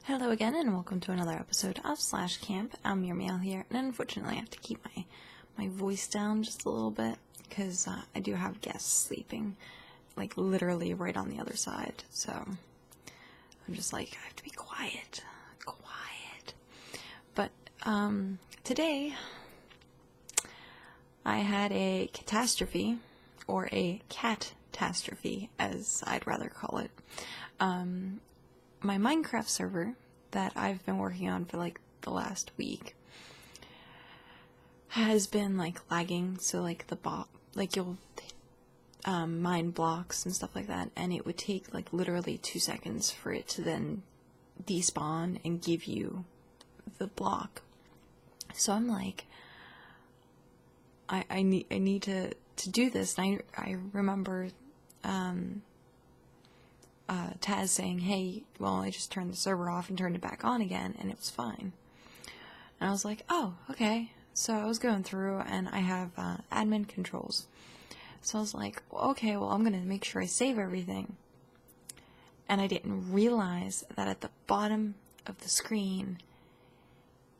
Hello again, and welcome to another episode of Slash Camp. I'm your Meow here, and unfortunately I have to keep my voice down just a little bit, because I do have guests sleeping, like, literally right on the other side, so I'm just like, I have to be quiet. But, today, I had a catastrophe, or a cat-astrophe, as I'd rather call it. My Minecraft server that I've been working on for like the last week has been like lagging, so like you'll mine blocks and stuff like that, and it would take like literally 2 seconds for it to then despawn and give you the block. So I'm like, I need to do this, and I remember Taz saying, hey, well, I just turned the server off and turned it back on again, and it was fine. And I was like, oh, okay. So I was going through, and I have admin controls. So I was like, okay, well, I'm going to make sure I save everything. And I didn't realize that at the bottom of the screen,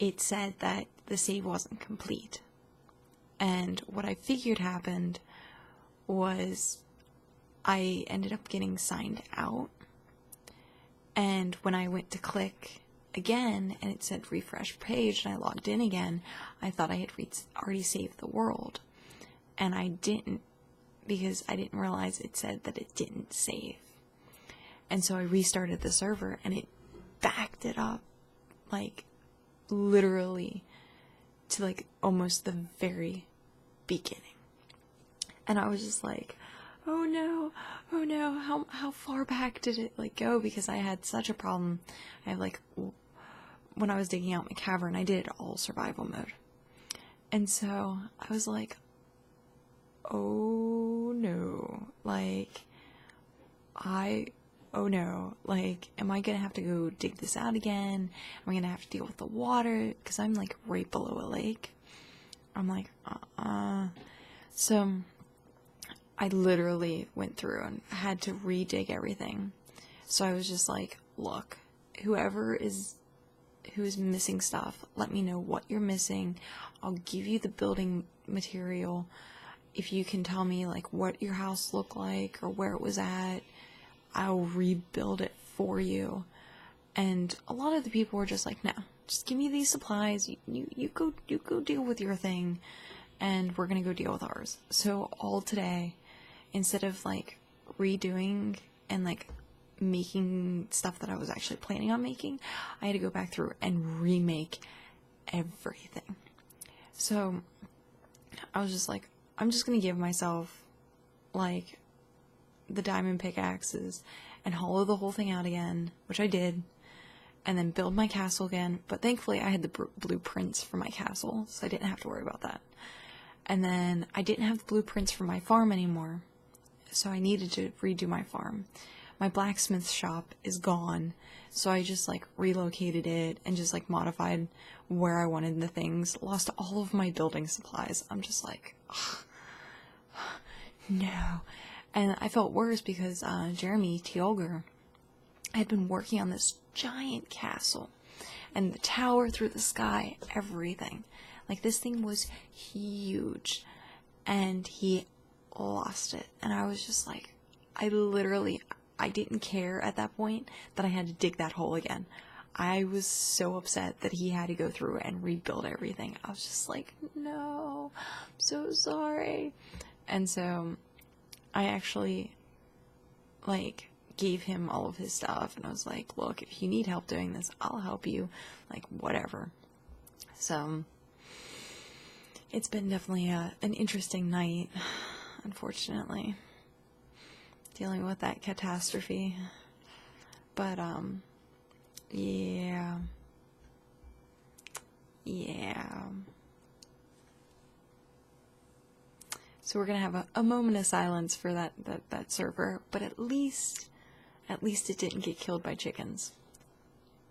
it said that the save wasn't complete. And what I figured happened was I ended up getting signed out, and when I went to click again and it said refresh page and I logged in again, I thought I had already saved the world, and I didn't, because I didn't realize it said that it didn't save. And so I restarted the server, and it backed it up, like, literally to like almost the very beginning. And I was just like, oh no, how far back did it, like, go? Because I had such a problem. I have, like, when I was digging out my cavern, I did it all survival mode. And so I was like, oh no, like, oh no, like, am I gonna have to go dig this out again? Am I gonna have to deal with the water? Because I'm, like, right below a lake. I'm like, So I literally went through and had to redig everything. So I was just like, look, who is missing stuff, let me know what you're missing. I'll give you the building material. If you can tell me, like, what your house looked like or where it was at, I'll rebuild it for you. And a lot of the people were just like, no, just give me these supplies. You go deal with your thing, and we're gonna go deal with ours. So all today, instead of, like, redoing and, like, making stuff that I was actually planning on making, I had to go back through and remake everything. So I was just like, I'm just gonna give myself, like, the diamond pickaxes and hollow the whole thing out again, which I did, and then build my castle again. But thankfully I had the blueprints for my castle, so I didn't have to worry about that. And then I didn't have the blueprints for my farm anymore, so I needed to redo my farm. My blacksmith shop is gone, so I just, like, relocated it and just, like, modified where I wanted the things. Lost all of my building supplies. I'm just like, ugh, no. And I felt worse because Jeremy Teolger had been working on this giant castle, and the tower through the sky, everything. Like, this thing was huge, and he lost it. And I was just like, I didn't care at that point that I had to dig that hole again. I was so upset that he had to go through and rebuild everything. I was just like, no, I'm so sorry. And so I actually, like, gave him all of his stuff, and I was like, look, if you need help doing this, I'll help you, like, whatever. So it's been definitely an interesting night, unfortunately, dealing with that catastrophe. But, yeah. So we're gonna have a moment of silence for that server, but at least it didn't get killed by chickens.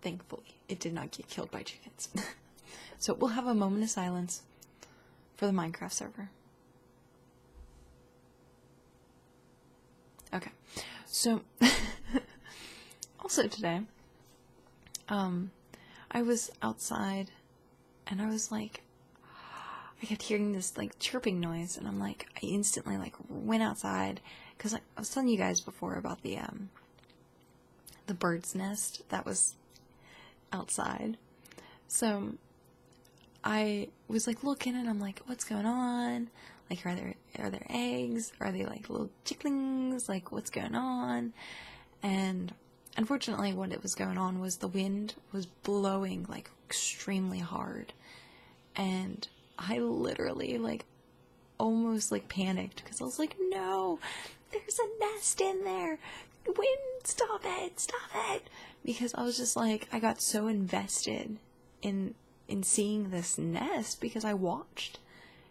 Thankfully, it did not get killed by chickens. So we'll have a moment of silence for the Minecraft server. Okay, so also today, I was outside, and I was like, I kept hearing this, like, chirping noise, and I'm like, I instantly, like, went outside, because I was telling you guys before about the bird's nest that was outside. So I was, like, looking, and I'm like, what's going on? Like, are there eggs? Are they, like, little chicklings? Like, what's going on? And unfortunately, what it was going on was the wind was blowing, like, extremely hard. And I literally, like, almost, like, panicked, because I was like, no, there's a nest in there. Wind, stop it. Because I was just, like, I got so invested in seeing this nest, because I watched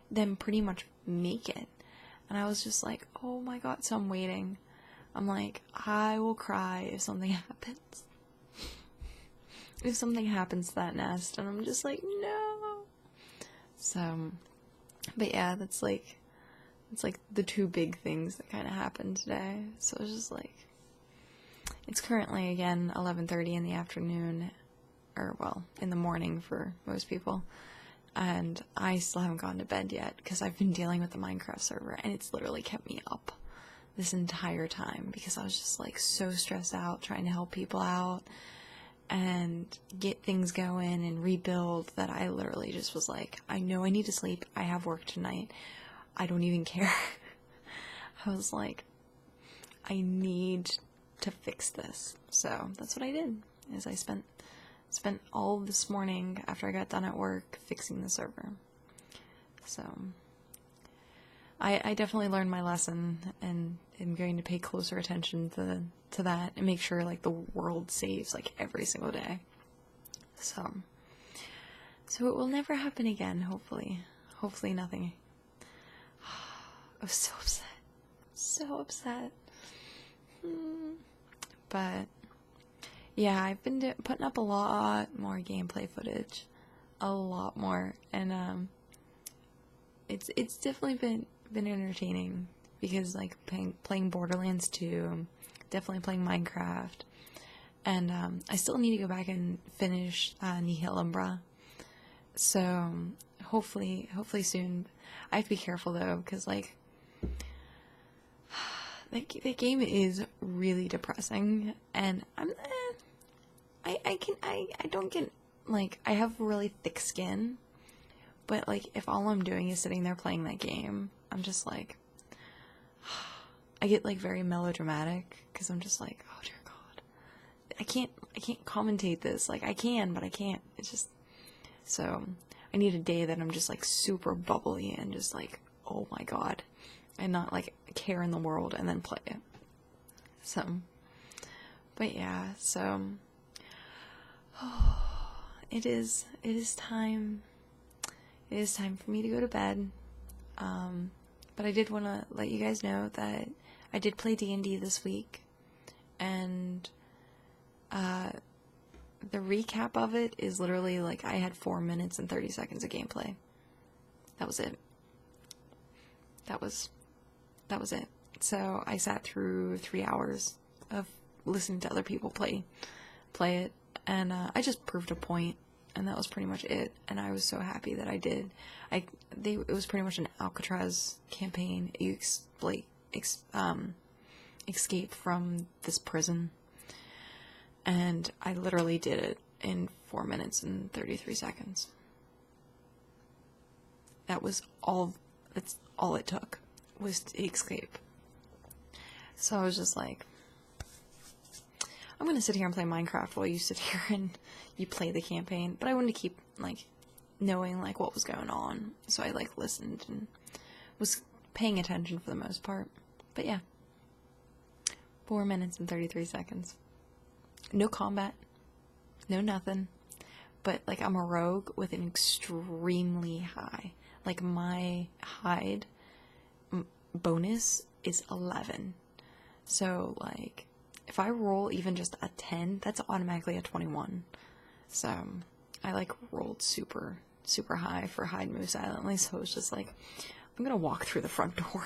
them pretty much make it. And I was just like, oh my god, so I'm waiting. I'm like, I will cry if something happens. If something happens to that nest, and I'm just like, no. So, but yeah, it's like the two big things that kind of happened today. So it was just like, it's currently, again, 11:30 in the afternoon, or, well, in the morning for most people, and I still haven't gone to bed yet, because I've been dealing with the Minecraft server, and it's literally kept me up this entire time, because I was just, like, so stressed out trying to help people out and get things going and rebuild, that I literally just was like, I know I need to sleep, I have work tonight, I don't even care. I was like, I need to fix this. So that's what I did, is I spent all this morning after I got done at work fixing the server. So I definitely learned my lesson, and am going to pay closer attention to that, and make sure, like, the world saves, like, every single day. So it will never happen again, hopefully. Hopefully nothing. I was so upset. But yeah, I've been putting up a lot more gameplay footage, a lot more, and it's definitely been entertaining, because, like, playing Borderlands 2, definitely playing Minecraft, and I still need to go back and finish Nihil Umbra. So hopefully soon. I have to be careful though, because, like, the game is really depressing, and I don't get, like, I have really thick skin, but, like, if all I'm doing is sitting there playing that game, I'm just like, I get, like, very melodramatic, because I'm just like, oh dear god, I can't commentate this, like, I can, but I can't, it's just, so, I need a day that I'm just, like, super bubbly, and just, like, oh my god, and not, like, care in the world, and then play it. So, but yeah, so, it is time for me to go to bed. But I did want to let you guys know that I did play D&D this week, and the recap of it is literally, like, I had 4 minutes and 30 seconds of gameplay. That was it. That was it. So I sat through 3 hours of listening to other people play it, and I just proved a point, and that was pretty much it. And I was so happy that I did. It was pretty much an Alcatraz campaign. You escape from this prison, and I literally did it in 4 minutes and 33 seconds. That's all it took, was to escape. So I was just like, I'm gonna sit here and play Minecraft while you sit here and you play the campaign. But I wanted to keep, like, knowing, like, what was going on. So I, like, listened and was paying attention for the most part. But yeah. 4 minutes and 33 seconds. No combat. No nothing. But, like, I'm a rogue with an extremely high. Like, my hide bonus is 11. So, like, if I roll even just a 10, that's automatically a 21. So, I, like, rolled super, super high for hide move silently, so it was just like, I'm gonna walk through the front door.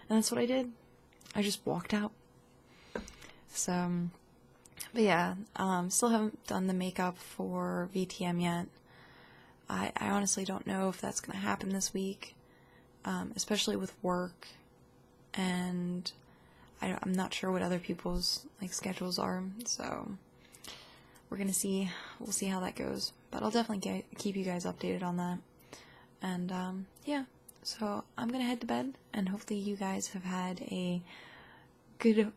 And that's what I did. I just walked out. So, But yeah, still haven't done the makeup for VTM yet. I honestly don't know if that's going to happen this week, especially with work, and I'm not sure what other people's like schedules are, so we're going to see. We'll see how that goes, but I'll definitely keep you guys updated on that. And yeah, so I'm going to head to bed, and hopefully you guys have had a good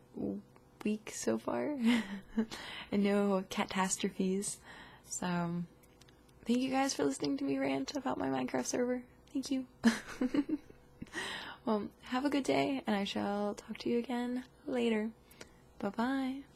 week so far and no catastrophes. So thank you guys for listening to me rant about my Minecraft server. Thank you. Well, have a good day, and I shall talk to you again later. Bye bye.